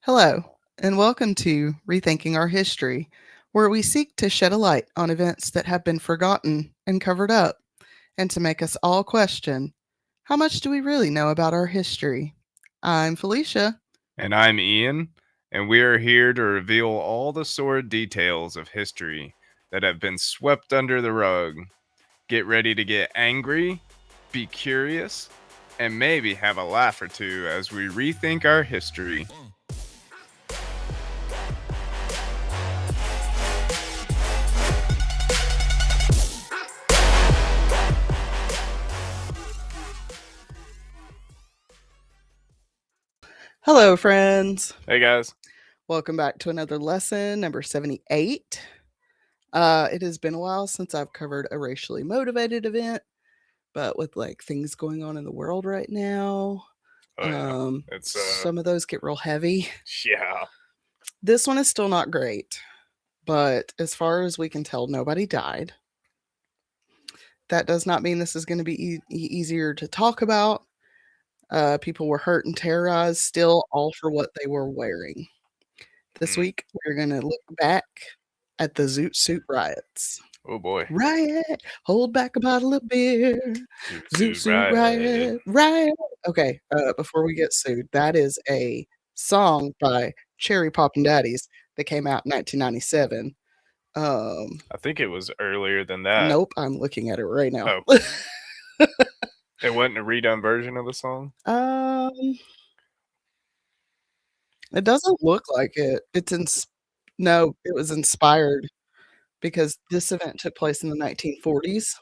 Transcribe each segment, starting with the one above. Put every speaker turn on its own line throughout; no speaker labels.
Hello, and welcome to Rethinking Our History, where we seek to shed a light on events that have been forgotten and covered up, and to make us all question how much do we really know about our history? I'm Felicia.
And I'm Ian, and we are here to reveal all the sordid details of history that have been swept under the rug. Get ready to get angry, be curious, and maybe have a laugh or two as we rethink our history.
Hello, friends.
Hey guys.
Welcome back to another lesson, number 78. It has been a while since I've covered a racially motivated event, but with like things going on in the world right now,
Oh yeah. It's
some of those get real heavy.
yeah.
This one is still not great, but as far as we can tell, nobody died. That does not mean this is going to be easier to talk about. People were hurt and terrorized, still all for what they were wearing. This week, we're going to look back at the Zoot Suit riots.
Oh boy.
Riot, hold back a bottle of beer. Zoot Suit riot, riot. Okay, before we get sued, that is a song by Cherry Poppin' Daddies that came out in 1997.
I think it was earlier than that.
Nope, I'm looking at it right now.
Oh. It wasn't a redone version of the song?
It doesn't look like it. No, it was inspired because this event took place in the 1940s.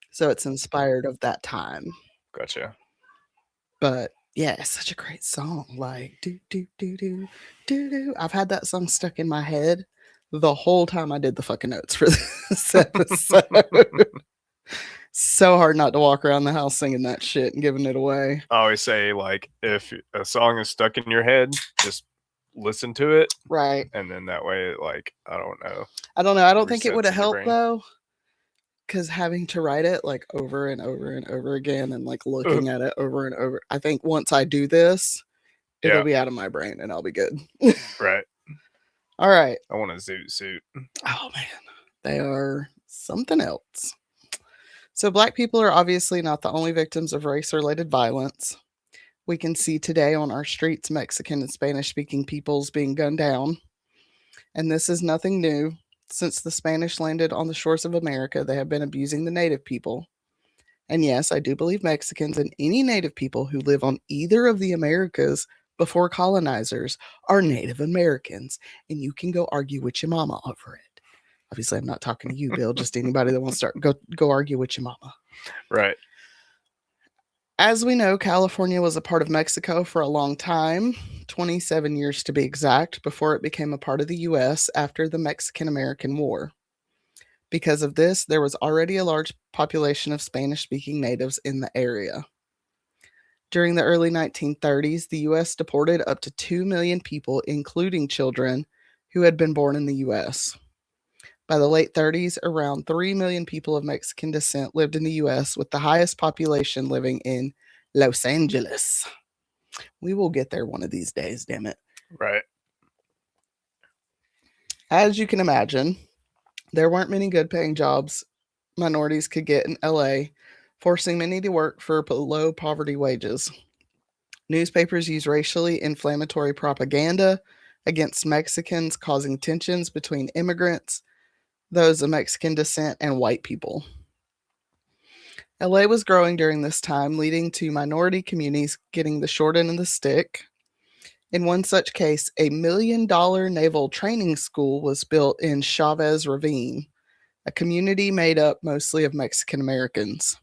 So it's inspired of that time.
Gotcha.
But yeah, it's such a great song. Like do do do do do do. I've had that song stuck in my head the whole time I did the fucking notes for this episode. So hard not to walk around the house singing that shit and giving it away.
I always say, like, if a song is stuck in your head, just listen to it.
Right.
And then that way, like, I don't know.
I don't think it would have helped, though. Because having to write it, like, over and over and over again and, like, looking at it over and over. I think once I do this, it'll be out of my brain and I'll be good.
Right.
All right.
I want a Zoot Suit.
Oh, man. They are something else. So Black people are obviously not the only victims of race-related violence. We can see today on our streets Mexican and Spanish-speaking peoples being gunned down. And this is nothing new. Since the Spanish landed on the shores of America, they have been abusing the native people. And yes, I do believe Mexicans and any native people who live on either of the Americas before colonizers are Native Americans. And you can go argue with your mama over it. Obviously, I'm not talking to you, Bill. Just anybody that wants to go argue with your mama.
Right.
As we know, California was a part of Mexico for a long time, 27 years to be exact, before it became a part of the U.S. after the Mexican-American War. Because of this, there was already a large population of Spanish-speaking natives in the area. During the early 1930s, the U.S. deported up to 2 million people, including children, who had been born in the U.S. By the late 30s, around 3 million people of Mexican descent lived in the U.S., with the highest population living in Los Angeles. We will get there one of these days, damn it.
Right.
As you can imagine, there weren't many good-paying jobs minorities could get in L.A., forcing many to work for below poverty wages. Newspapers used racially inflammatory propaganda against Mexicans, causing tensions between immigrants, those of Mexican descent, and white people. LA was growing during this time, leading to minority communities getting the short end of the stick. In one such case, a $1 million naval training school was built in Chavez Ravine, a community made up mostly of Mexican Americans.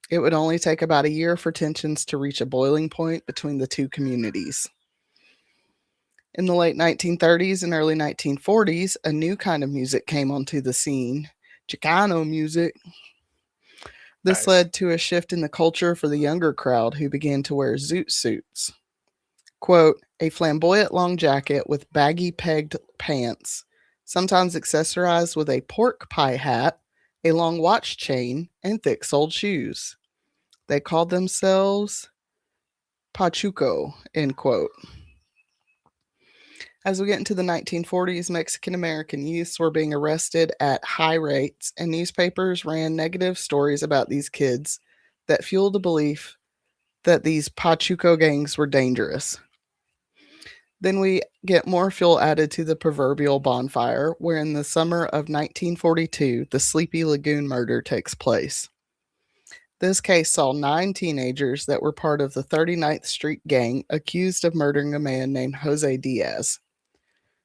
It would only take about a year for tensions to reach a boiling point between the two communities. In the late 1930s and early 1940s, a new kind of music came onto the scene, Chicano music. This led to a shift in the culture for the younger crowd who began to wear zoot suits. Quote, a flamboyant long jacket with baggy pegged pants, sometimes accessorized with a pork pie hat, a long watch chain, and thick-soled shoes. They called themselves Pachuco, end quote. As we get into the 1940s, Mexican American youths were being arrested at high rates, and newspapers ran negative stories about these kids that fueled the belief that these Pachuco gangs were dangerous. Then we get more fuel added to the proverbial bonfire, where in the summer of 1942, the Sleepy Lagoon murder takes place. This case saw 9 teenagers that were part of the 39th Street gang accused of murdering a man named Jose Diaz.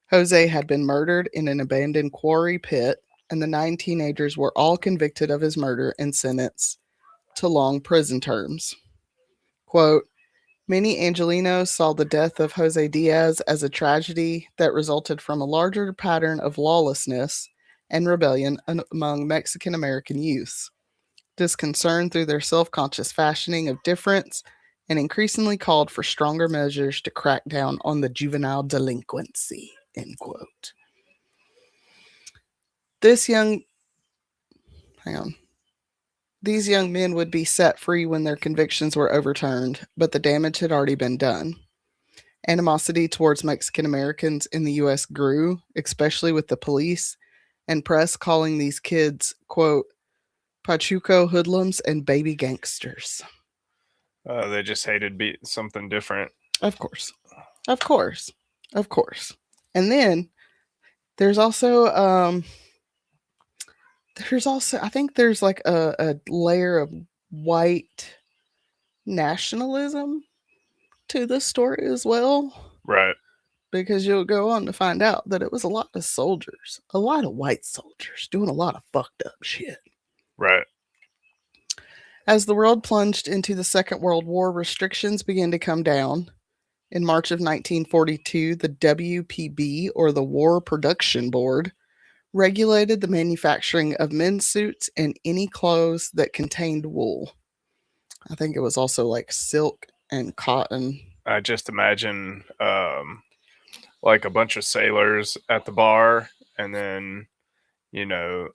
Jose had been murdered in an abandoned quarry pit, and the 9 teenagers were all convicted of his murder and sentenced to long prison terms. Quote, many Angelenos saw the death of Jose Diaz as a tragedy that resulted from a larger pattern of lawlessness and rebellion among Mexican American youths. This concern through their self-conscious fashioning of difference and increasingly called for stronger measures to crack down on the juvenile delinquency, end quote. This young, hang on. These young men would be set free when their convictions were overturned, but the damage had already been done. Animosity towards Mexican Americans in the U.S. grew, especially with the police and press calling these kids, quote, Pachuco hoodlums and baby gangsters.
They just hated something different.
Of course. Of course. Of course. And then there's also I think there's like a layer of white nationalism to this story as well.
Right.
Because you'll go on to find out that it was a lot of soldiers, a lot of white soldiers doing a lot of fucked up shit.
Right.
As the world plunged into the Second World War, restrictions began to come down. In March of 1942, the WPB, or the War Production Board, regulated the manufacturing of men's suits and any clothes that contained wool. I think it was also like silk and cotton.
I just imagine like a bunch of sailors at the bar, and then, you know,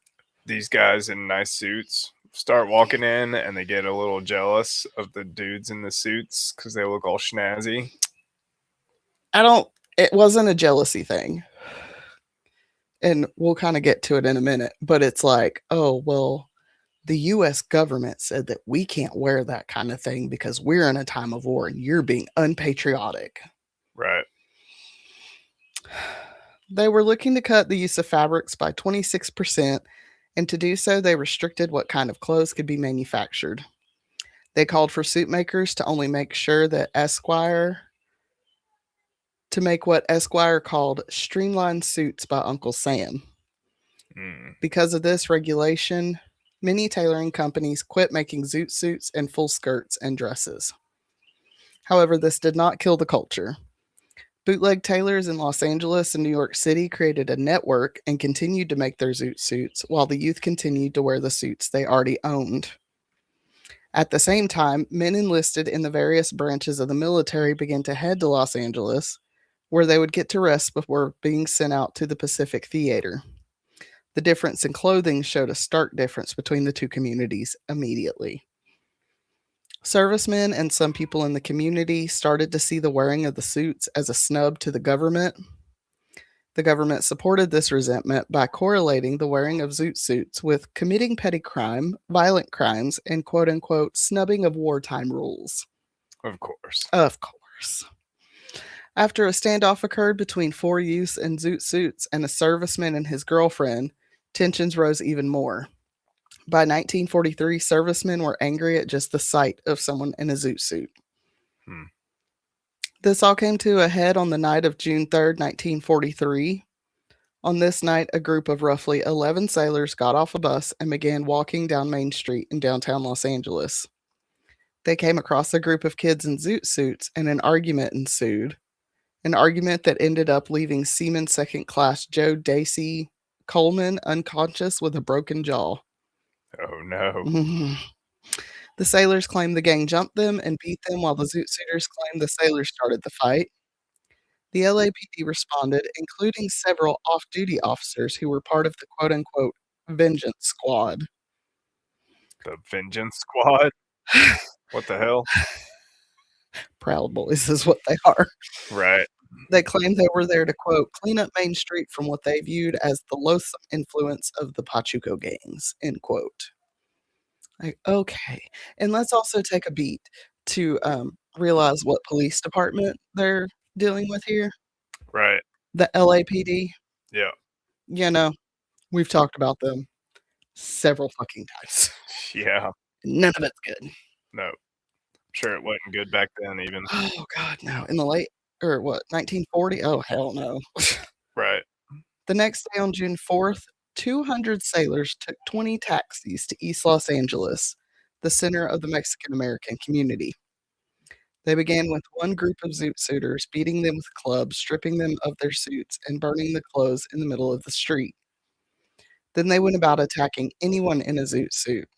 these guys in nice suits start walking in and they get a little jealous of the dudes in the suits because they look all snazzy.
It wasn't a jealousy thing. And we'll kind of get to it in a minute, but it's like, oh, well, the US government said that we can't wear that kind of thing because we're in a time of war and you're being unpatriotic.
Right.
They were looking to cut the use of fabrics by 26%, and to do so, they restricted what kind of clothes could be manufactured. They called for suit makers to only make sure that to make what Esquire called streamlined suits by Uncle Sam. Because of this regulation, many tailoring companies quit making zoot suits and full skirts and dresses. However, this did not kill the culture. Bootleg tailors in Los Angeles and New York City created a network and continued to make their zoot suits while the youth continued to wear the suits they already owned. At the same time, men enlisted in the various branches of the military began to head to Los Angeles, where they would get to rest before being sent out to the Pacific Theater. The difference in clothing showed a stark difference between the two communities immediately. Servicemen and some people in the community started to see the wearing of the suits as a snub to the government. The government supported this resentment by correlating the wearing of zoot suits with committing petty crime, violent crimes, and quote-unquote snubbing of wartime rules.
Of course.
Of course. After a standoff occurred between 4 youths in zoot suits and a serviceman and his girlfriend, tensions rose even more. By 1943, servicemen were angry at just the sight of someone in a zoot suit. This all came to a head on the night of June 3rd, 1943. On this night, a group of roughly 11 sailors got off a bus and began walking down Main Street in downtown Los Angeles. They came across a group of kids in zoot suits, and an argument ensued. An argument that ended up leaving Seaman Second Class Joe Dacey Coleman unconscious with a broken jaw.
Oh, no.
The sailors claimed the gang jumped them and beat them, while the zoot suiters claimed the sailors started the fight. The LAPD responded, including several off-duty officers who were part of the quote-unquote Vengeance Squad.
The Vengeance Squad? What the hell?
Proud Boys is what they are.
Right.
They claimed they were there to, quote, clean up Main Street from what they viewed as the loathsome influence of the Pachuco gangs, end quote. Like, okay. And let's also take a beat to realize what police department they're dealing with here.
Right.
The LAPD.
Yeah.
You know, we've talked about them several fucking times.
Yeah.
None of it's good.
No. I'm sure it wasn't good back then even.
Oh God, no. In the late or what, 1940? Oh hell no.
Right.
The next day on June 4th, 200 sailors took 20 taxis to East Los Angeles, the center of the Mexican American community. They began with one group of Zoot Suiters, beating them with clubs, stripping them of their suits, and burning the clothes in the middle of the street. Then they went about attacking anyone in a Zoot suit.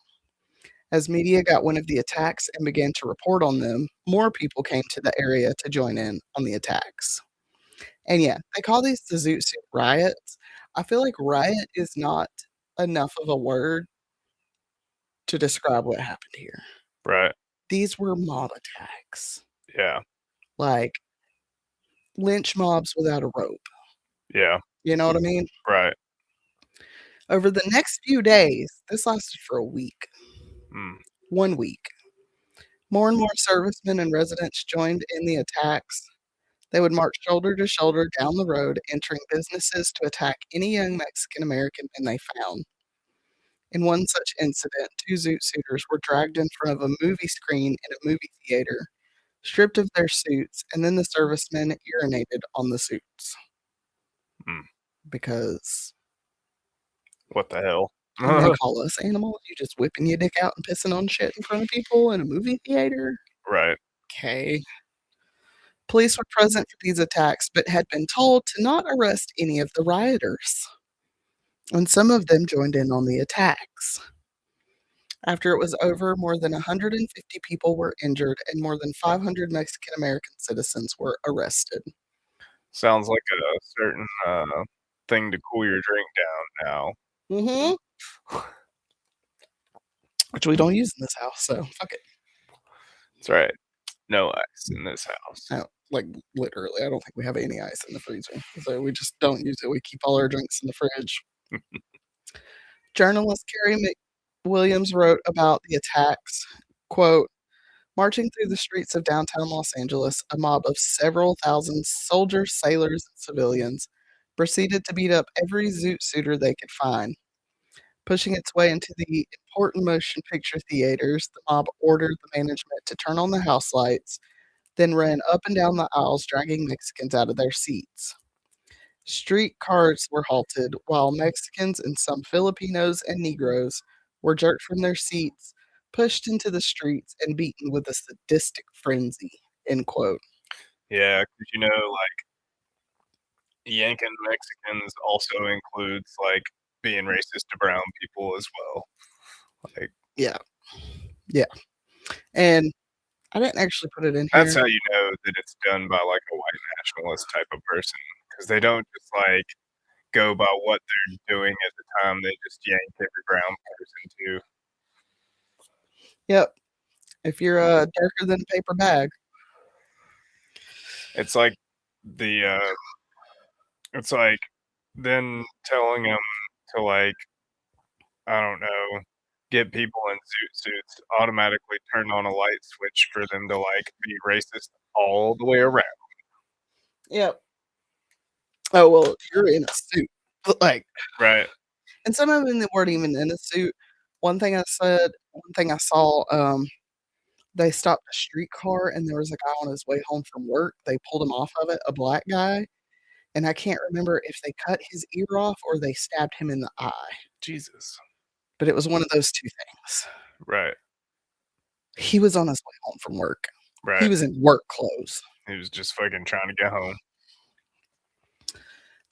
As media got wind of the attacks and began to report on them, more people came to the area to join in on the attacks. And yeah, they call these the Zoot Suit riots. I feel like riot is not enough of a word to describe what happened here.
Right.
These were mob attacks,
Yeah.
like lynch mobs without a rope.
Yeah.
You know what I mean?
Right.
Over the next few days, this lasted for a week.
Mm.
1 week. More and more servicemen and residents joined in the attacks. They would march shoulder to shoulder down the road, entering businesses to attack any young Mexican American men they found. In one such incident, 2 Zoot Suiters were dragged in front of a movie screen in a movie theater, stripped of their suits, and then the servicemen urinated on the suits.
Mm.
Because
What the hell?
and they call us animals? You just whipping your dick out and pissing on shit in front of people in a movie theater?
Right.
Okay. Police were present for these attacks, but had been told to not arrest any of the rioters. And some of them joined in on the attacks. After it was over, more than 150 people were injured and more than 500 Mexican American citizens were arrested.
Sounds like a certain thing to cool your drink down now.
Mm-hmm. Which we don't use in this house, so fuck it.
That's right. No ice in this house.
No, like literally, I don't think we have any ice in the freezer. So we just don't use it. We keep all our drinks in the fridge. Journalist Carrie McWilliams wrote about the attacks, quote, marching through the streets of downtown Los Angeles, a mob of several thousand soldiers, sailors, and civilians proceeded to beat up every Zoot Suiter they could find. Pushing its way into the important motion picture theaters, the mob ordered the management to turn on the house lights, then ran up and down the aisles, dragging Mexicans out of their seats. Street cars were halted, while Mexicans and some Filipinos and Negroes were jerked from their seats, pushed into the streets, and beaten with a sadistic frenzy. End quote.
Yeah, because like yanking Mexicans also includes like being racist to brown people as well. Like,
yeah, and I didn't actually put it in here.
That's how you know that it's done by like a white nationalist type of person, because they don't just like go by what they're doing at the time. They just yank every brown person too.
Yep. If you're darker than a paper bag,
it's like it's like then telling them to like, I don't know, get people in Zoot Suits automatically turn on a light switch for them to like be racist all the way around.
Yep. Oh well, you're in a suit, but like
right.
And some of them that weren't even in a suit. One thing I saw, they stopped a streetcar and there was a guy on his way home from work. They pulled him off of it, a black guy, and I can't remember if they cut his ear off or they stabbed him in the eye.
Jesus.
But it was one of those 2 things.
Right.
He was on his way home from work.
Right.
He was in work clothes.
He was just fucking trying to get home.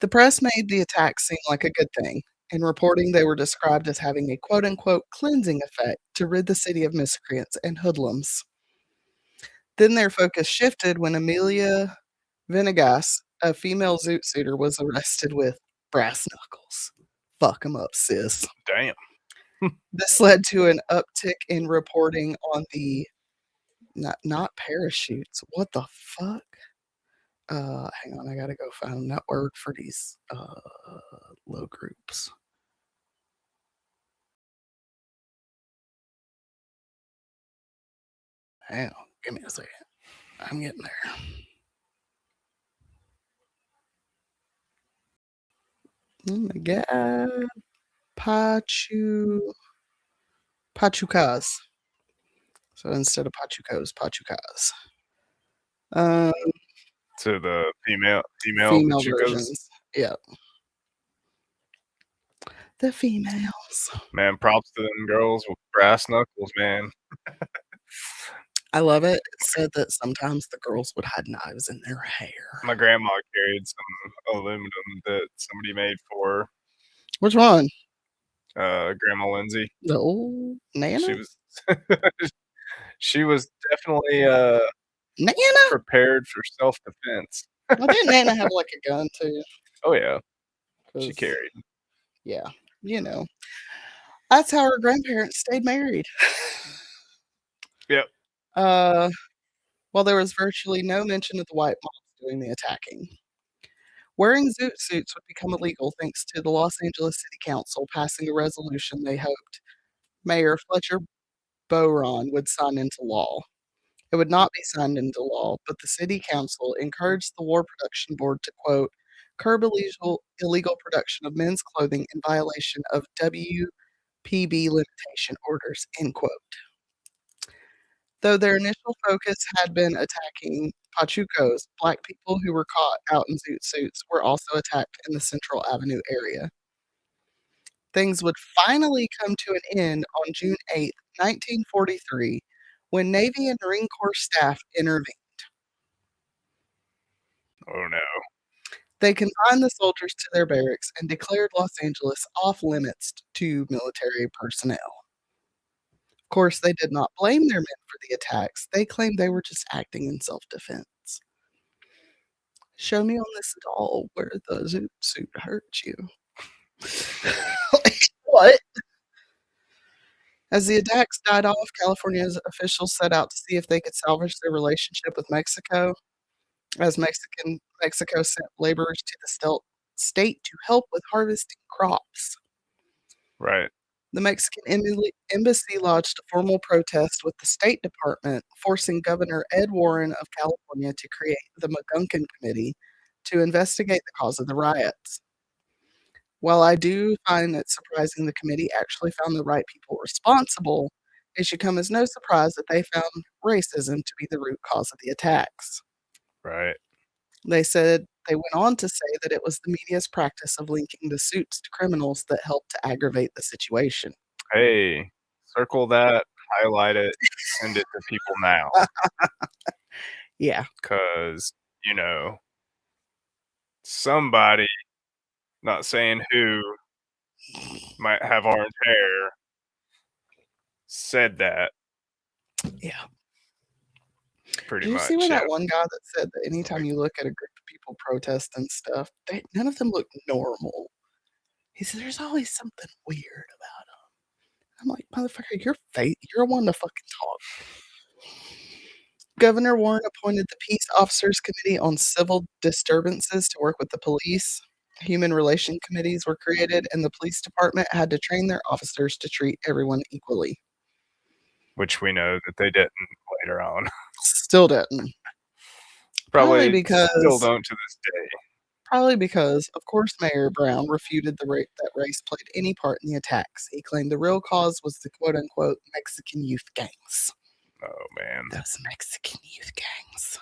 The press made the attack seem like a good thing. In reporting, they were described as having a quote-unquote cleansing effect to rid the city of miscreants and hoodlums. Then their focus shifted when Amelia Venegas, a female Zoot Suiter, was arrested with brass knuckles. Fuck 'em up, sis.
Damn.
This led to an uptick in reporting on the not parachutes. What the fuck? Hang on, I gotta go find that word for these low groups. Hang on, give me a second. I'm getting there. Oh my god. Pachucas. So instead of pachucos, pachucas. Um,
To the female
female
Pachucas.
versions. Yeah. The females.
Man, props to them girls with brass knuckles, man.
I love it. It said that sometimes the girls would hide knives in their hair.
My grandma carried some aluminum that somebody made for her.
Which one?
Grandma Lindsay.
The old Nana?
She was she was definitely
Nana?
prepared for self-defense.
Well, didn't Nana have like a gun too?
Oh yeah, she
'Cause,
carried.
yeah, you know. That's how her grandparents stayed married.
Yep.
While there was virtually no mention of the white mobs doing the attacking. Wearing zoot suits would become illegal thanks to the Los Angeles City Council passing a resolution they hoped Mayor Fletcher Bowron would sign into law. It would not be signed into law, but the city council encouraged the War Production Board to, quote, curb illegal production of men's clothing in violation of WPB limitation orders, end quote. Though their initial focus had been attacking Pachucos, black people who were caught out in zoot suits were also attacked in the Central Avenue area. Things would finally come to an end on June 8, 1943, when Navy and Marine Corps staff intervened.
Oh no.
They confined the soldiers to their barracks and declared Los Angeles off limits to military personnel. Of course, they did not blame their men for the attacks. They claimed they were just acting in self-defense. Show me on this doll where the zoot suit hurt you. Like, what? As the attacks died off, California's officials set out to see if they could salvage their relationship with Mexico, as Mexico sent laborers to the state to help with harvesting crops.
Right.
The Mexican embassy lodged a formal protest with the State Department, forcing Governor Ed Warren of California to create the McGunkin Committee to investigate the cause of the riots. While I do find it surprising the committee actually found the right people responsible, it should come as no surprise that they found racism to be the root cause of the attacks.
Right.
They went on to say that it was the media's practice of linking the suits to criminals that helped to aggravate the situation.
Hey, circle that, highlight it, send it to people now.
Yeah.
Because, somebody, not saying who, might have orange hair, said that.
Yeah.
Pretty
Did you
much.
see where
Yeah.
that one guy that said that anytime you look at a group of people protest and stuff, none of them look normal? He said, "There's always something weird about them." I'm like, "Motherfucker, you're one to fucking talk." Governor Warren appointed the Peace Officers Committee on Civil Disturbances to work with the police. Human relation committees were created, and the police department had to train their officers to treat everyone equally.
Which we know that they didn't later on.
Still didn't.
Probably
because
still don't to this day.
Probably because, of course, Mayor Brown refuted that race played any part in the attacks. He claimed the real cause was the quote-unquote Mexican youth gangs.
Oh, man.
Those Mexican youth gangs.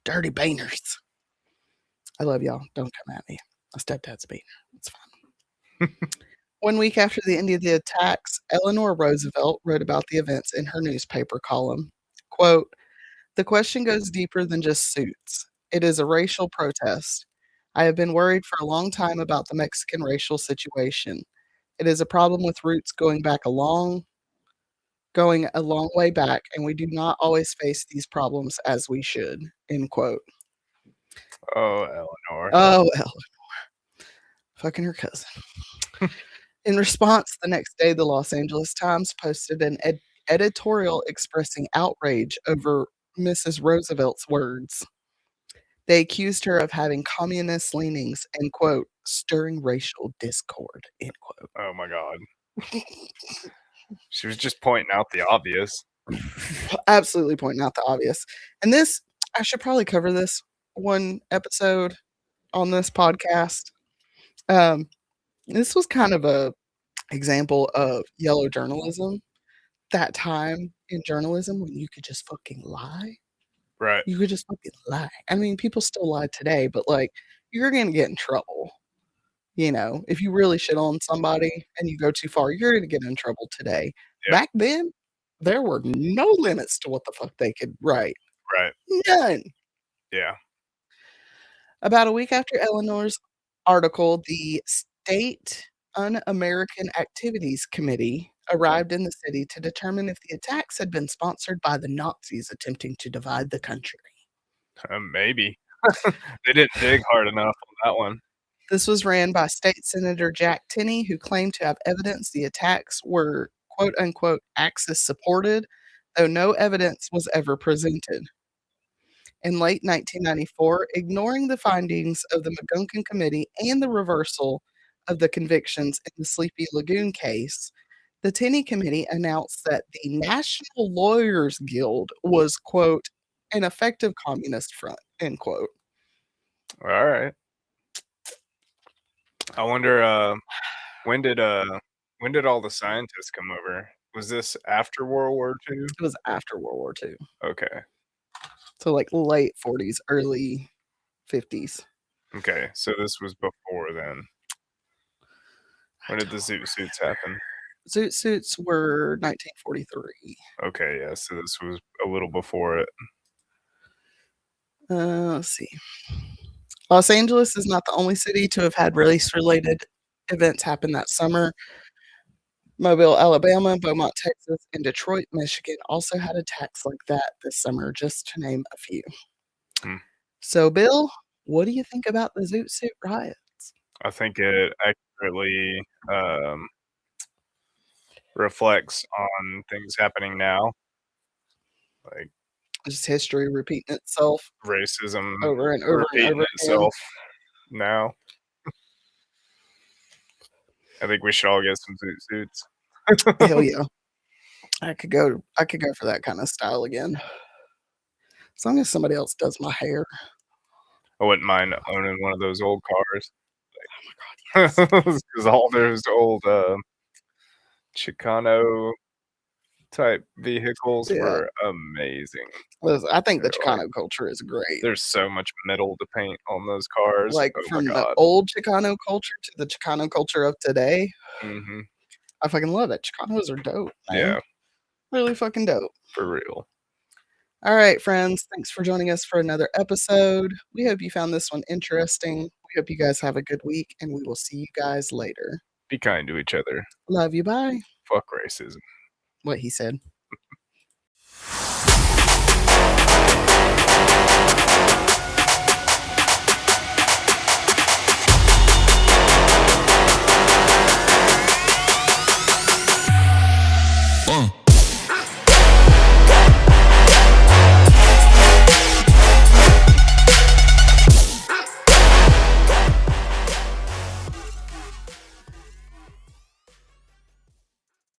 Dirty Bainers. I love y'all. Don't come at me. My stepdad's a Bainer. It's fine. 1 week after the end of the attacks, Eleanor Roosevelt wrote about the events in her newspaper column. Quote, "The question goes deeper than just suits. It is a racial protest. I have been worried for a long time about the Mexican racial situation. It is a problem with roots going a long way back, and we do not always face these problems as we should." End quote.
Oh, Eleanor.
Oh, Eleanor. Fucking her cousin. In response, the next day, the Los Angeles Times posted an editorial expressing outrage over Mrs. Roosevelt's words. They accused her of having communist leanings and, quote, "stirring racial discord," end quote.
Oh my god. She was just pointing out the obvious.
Absolutely pointing out the obvious. And this, I should probably cover this one episode on this podcast. Um, this was kind of a example of yellow journalism. That time in journalism when you could just fucking lie.
Right.
You could just fucking lie. I mean, people still lie today, but like you're gonna get in trouble. You know, if you really shit on somebody and you go too far, you're gonna get in trouble today.
Yeah.
Back then, there were no limits to what the fuck they could write.
Right.
None.
Yeah.
About a week after Eleanor's article, the State Un-American Activities Committee arrived in the city to determine if the attacks had been sponsored by the Nazis attempting to divide the country.
Maybe. They didn't dig hard enough on that one.
This was ran by State Senator Jack Tenney, who claimed to have evidence the attacks were quote unquote Axis supported, though no evidence was ever presented. In late 1994, ignoring the findings of the McGunkin Committee and the reversal of the convictions in the Sleepy Lagoon case, the Tenney Committee announced that the National Lawyers Guild was, quote, an effective communist front, end quote.
All right. I wonder when did all the scientists come over? Was this after World War II?
It was after World War II.
Okay.
So like late 40s, early 50s.
Okay. So this was before then. When did the Zoot Suits happen?
Zoot Suits were 1943.
Okay, yeah. So this was a little before it.
Let's see. Los Angeles is not the only city to have had race-related events happen that summer. Mobile, Alabama, Beaumont, Texas, and Detroit, Michigan also had attacks like that this summer, just to name a few.
Hmm.
So, Bill, what do you think about the Zoot Suit riots?
I think it accurately reflects on things happening now, like
Just history repeating itself
racism
over and over and
repeating
over again.
itself now. I think we should all get some Zoot Suits.
Hell yeah. I could go for that kind of style again. As long as somebody else does my hair.
I wouldn't mind owning one of those old cars.
Oh my god, yes.
Because all those old Chicano type vehicles
Yeah.
were amazing.
Listen, I think the
They're like-
Chicano culture is great.
There's so much metal to paint on those cars.
Like
Oh my
from the
god.
old Chicano culture to the Chicano culture of today.
hmm
I fucking love it. Chicanos are dope, man.
Yeah,
Really fucking dope.
for real.
All right, friends. Thanks for joining us for another episode. We hope you found this one interesting. We hope you guys have a good week, and we will see you guys later.
Be kind to each other.
Love you. Bye.
Fuck racism.
What he said.